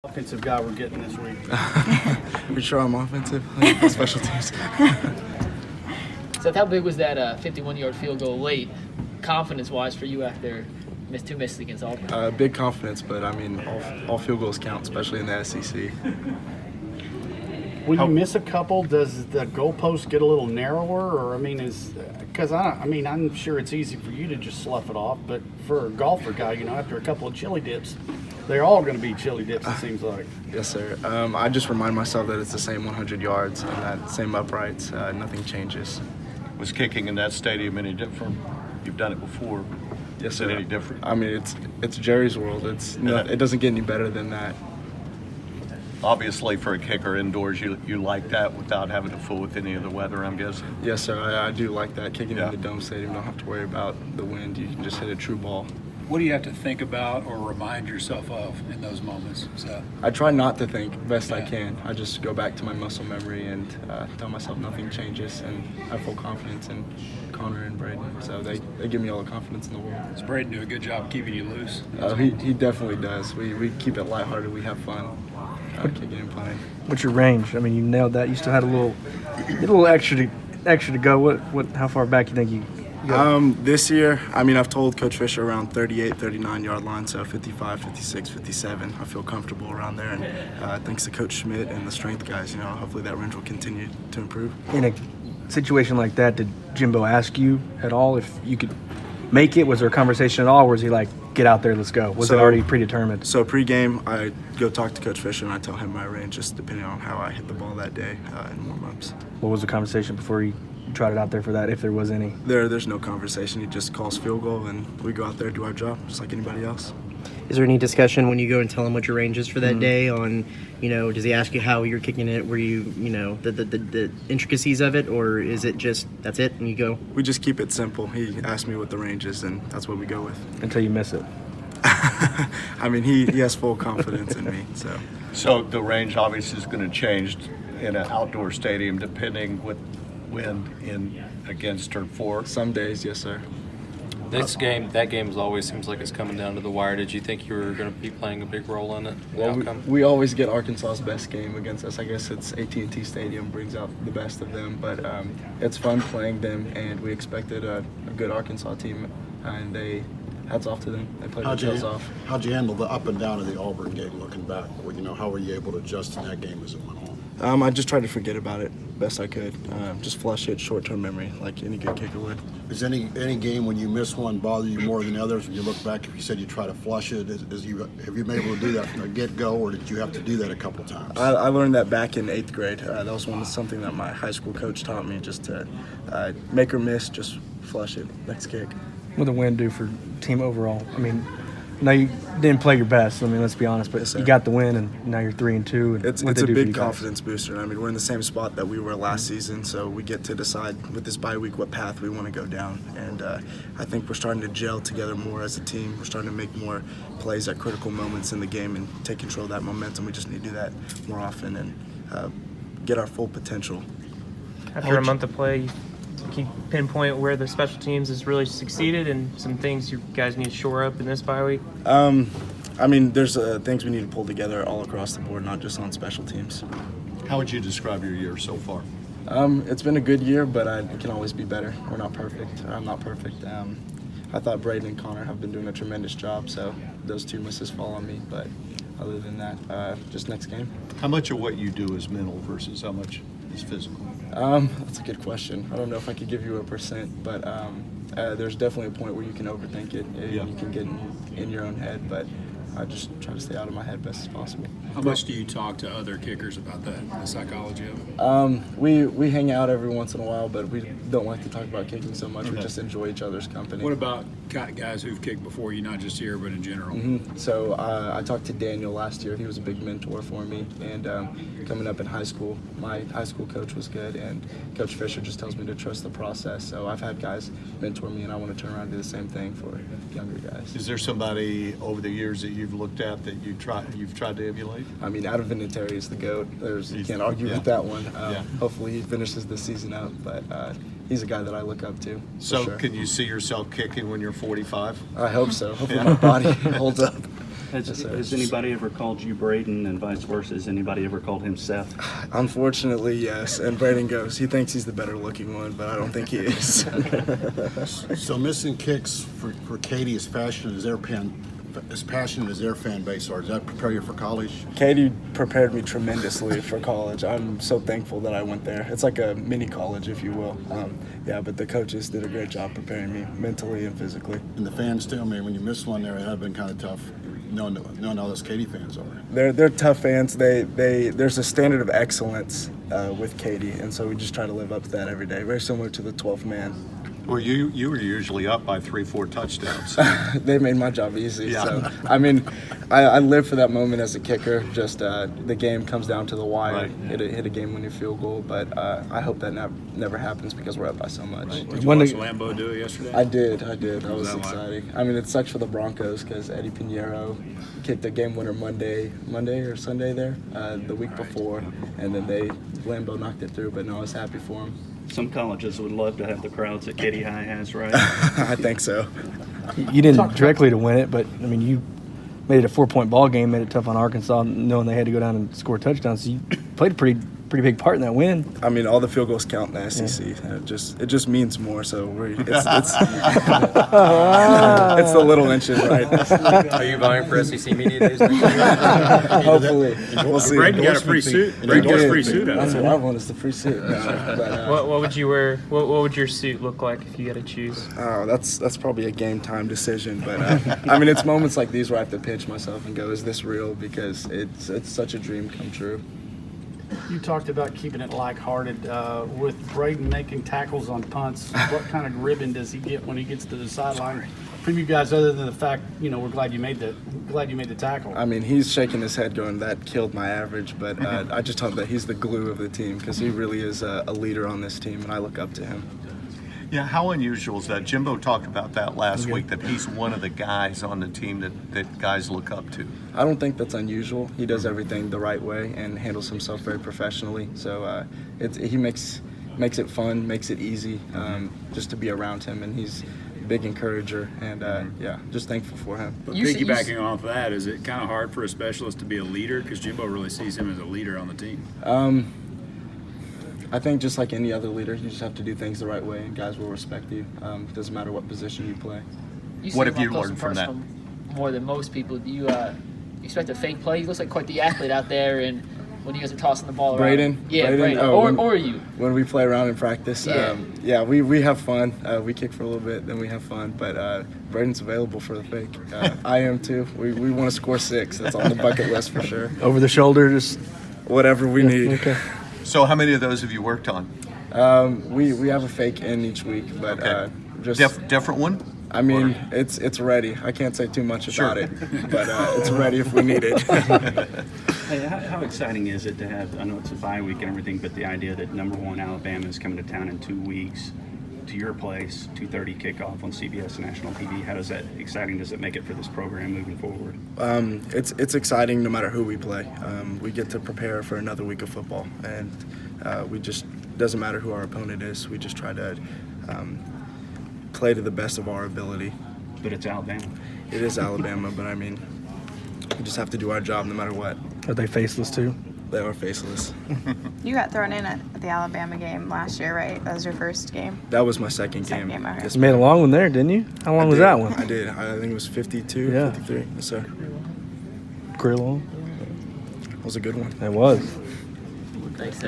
Offensive guy we're getting this week. You sure I'm offensive? Special teams. Seth, how big was that 51-yard field goal late, confidence-wise, for you after two misses against Auburn? Big confidence, but I mean, all field goals count, especially in the SEC. When you miss a couple, does the goalpost get a little narrower, or I'm sure it's easy for you to just slough it off, but for a golfer guy, after a couple of chili dips, they're all going to be chili dips. It seems like. Yes, sir. I just remind myself that it's the same 100 yards and that same uprights. Nothing changes. Was kicking in that stadium any different? You've done it before. Yes, Is sir. it any different? I mean, it's Jerry's world. It doesn't get any better than that. Obviously, for a kicker indoors, you like that without having to fool with any of the weather, I'm guessing. Yes, sir. I do like that. Kicking Yeah. in the Dome Stadium, don't have to worry about the wind. You can just hit a true ball. What do you have to think about or remind yourself of in those moments? So, I try not to think best I Yeah. can. I just go back to my muscle memory and tell myself nothing changes, and I have full confidence in Connor and Braden. So they give me all the confidence in the world. does Braden do a good job keeping you loose? He definitely does. We keep it lighthearted. We have fun kicking and playing. What's your range? I mean, you nailed that. You still had a little extra to go. How far back you think you go? This year, I mean, I've told Coach Fisher around 38, 39 yard line, so 55, 56, 57. I feel comfortable around there, and thanks to Coach Schmidt and the strength guys, hopefully that range will continue to improve. In a situation like that, did Jimbo ask you at all if you could make it? Was there a conversation at all, or was he like, get out there, let's go? Was it already predetermined? So pregame, I go talk to Coach Fisher and I tell him my range, just depending on how I hit the ball that day in warm-ups. What was the conversation before you tried it out there for that, if there was any? There's no conversation. He just calls field goal, and we go out there, do our job, just like anybody else. Is there any discussion when you go and tell him what your range is for that day on, does he ask you how you're kicking it? Were you, the intricacies of it, or is it just, that's it, and you go? We just keep it simple. He asked me what the range is, and that's what we go with. Until you miss it. I mean, he has full confidence in me, so. So the range obviously is going to change in an outdoor stadium depending with wind in against turn 4. Some days, yes, sir. That game always seems like it's coming down to the wire. Did you think you were going to be playing a big role in it? We always get Arkansas's best game against us. I guess it's AT&T Stadium brings out the best of them, but it's fun playing them, and we expected a good Arkansas team, and hats off to them. They played their tails off. How'd you handle the up and down of the Auburn game looking back? How were you able to adjust in that game as it went on? I just tried to forget about it best I could. Just flush it, short-term memory, like any good kicker would. Is any game when you miss one bother you more than others? When you look back, if you said you try to flush it, have you been able to do that from the get-go, or did you have to do that a couple times? I learned that back in 8th grade. That was something that my high school coach taught me, just to make or miss, just flush it, next kick. What did the win do for team overall? I mean, no, you didn't play your best. I mean, let's be honest, but yes, you got the win, and now you're 3-2. It's a big confidence booster. I mean, we're in the same spot that we were last season, so we get to decide with this bye week what path we want to go down. And I think we're starting to gel together more as a team. We're starting to make more plays at critical moments in the game and take control of that momentum. We just need to do that more often and get our full potential. After a month of play, can you pinpoint where the special teams has really succeeded and some things you guys need to shore up in this bye week? I mean, there's things we need to pull together all across the board, not just on special teams. How would you describe your year so far? It's been a good year, but it can always be better. We're not perfect. I'm not perfect. I thought Braden and Connor have been doing a tremendous job, so those 2 misses fall on me. But other than that, just next game. How much of what you do is mental versus how much is physical? That's a good question. I don't know if I could give you a percent, but there's definitely a point where you can overthink it and you can get in your own head, but I just try to stay out of my head best as possible. How much do you talk to other kickers about that, the psychology of it? We hang out every once in a while, but we don't like to talk about kicking so much. We just enjoy each other's company. What about guys who've kicked before you, not just here, but in general? So I talked to Daniel last year. He was a big mentor for me, and coming up in high school, my high school coach was good, and Coach Fisher just tells me to trust the process. So I've had guys mentor me, and I want to turn around and do the same thing for younger guys. Is there somebody over the years that you've looked at that you've tried to emulate? I mean, out of Vinatieri is the GOAT. You can't argue with that one. Hopefully he finishes this season out, but he's a guy that I look up to. So can you see yourself kicking when you're 45? I hope so. Hopefully my body holds up. Has anybody ever called you Braden and vice versa? Has anybody ever called him Seth? Unfortunately, yes. And Braden goes, he thinks he's the better looking one, but I don't think he is. So missing kicks for Katie is passionate as their fan base are. Does that prepare you for college? Katie prepared me tremendously for college. I'm so thankful that I went there. It's like a mini college, if you will. But the coaches did a great job preparing me mentally and physically. And the fans too. I mean, when you miss one there, it had been kind of tough. Knowing how those Katie fans are. They're tough fans. There's a standard of excellence with Katie, and so we just try to live up to that every day. Very similar to the 12th man. Well, you were usually up by 3-4 touchdowns. They made my job easy. Yeah. So I mean, I live for that moment as a kicker. Just the game comes down to the wire. Right. Hit a game-winning field goal, but I hope that never happens because we're up by so much. Did you watch Lambeau do it yesterday? I did. That was that like? exciting. I mean, it sucks for the Broncos because Eddie Pinheiro kicked a game winner Monday or Sunday there the week before, and then Lambeau knocked it through. But no, I was happy for him. Some colleges would love to have the crowds that Katy High has, right? I think so. You didn't directly to win it, but I mean, you made it a 4-point ball game, made it tough on Arkansas, knowing they had to go down and score touchdowns. So you played a pretty big part in that win. I mean, all the field goals count in the SEC. Yeah. It just means more. So it's it's the little inches, right? Are you vying for SEC Media Days next year? Hopefully, we'll see. Braden got a free suit. Braden got a free suit. That's what I want is the free suit. What would you wear? What would your suit look like if you had to choose? Oh, that's probably a game time decision. But I mean, it's moments like these where I have to pinch myself and go, "Is this real?" Because it's such a dream come true. You talked about keeping it lighthearted. With Braden making tackles on punts, what kind of ribbon does he get when he gets to the sideline? From you guys, other than the fact, we're glad you made the tackle. I mean, he's shaking his head going, that killed my average, but I just hope that he's the glue of the team because he really is a leader on this team, and I look up to him. Yeah, how unusual is that? Jimbo talked about that last week, that he's one of the guys on the team that guys look up to. I don't think that's unusual. He does everything the right way and handles himself very professionally. So he makes it fun, makes it easy just to be around him, and he's a big encourager, and just thankful for him. But piggybacking off that, is it kind of hard for a specialist to be a leader? Because Jimbo really sees him as a leader on the team. I think just like any other leader, you just have to do things the right way, and guys will respect you. Doesn't matter what position you play. What have you learned from that? More than most people. Do you expect a fake play? He looks like quite the athlete out there, and when you guys are tossing the ball around. Braden? Yeah, Braden. Oh, or you. When we play around in practice, Yeah. we have fun. We kick for a little bit, then we have fun. But Braden's available for the fake. I am too. We want to score 6. That's on the bucket list for sure. Over the shoulder, just whatever we need. Okay. So how many of those have you worked on? We have a fake in each week, but just different one. I mean, it's ready. I can't say too much about it, but it's ready if we need it. Hey, how exciting is it to have, I know it's a bye week and everything, but the idea that #1 Alabama is coming to town in 2 weeks to your place, 2:30 kickoff on CBS National TV. How exciting does it make it for this program moving forward? It's exciting no matter who we play. We get to prepare for another week of football, and doesn't matter who our opponent is. We just try to play to the best of our ability. But it's Alabama. It is Alabama, but I mean, we just have to do our job no matter what. Are they faceless too? They are faceless. You got thrown in at the Alabama game last year, right? That was your first game? That was my second game. Okay. Yes, You made a long one there, didn't you? How long was that one? I did. I think it was 52, 53. Yes, sir. Career long? It was a good one. It was. Thanks, Seth.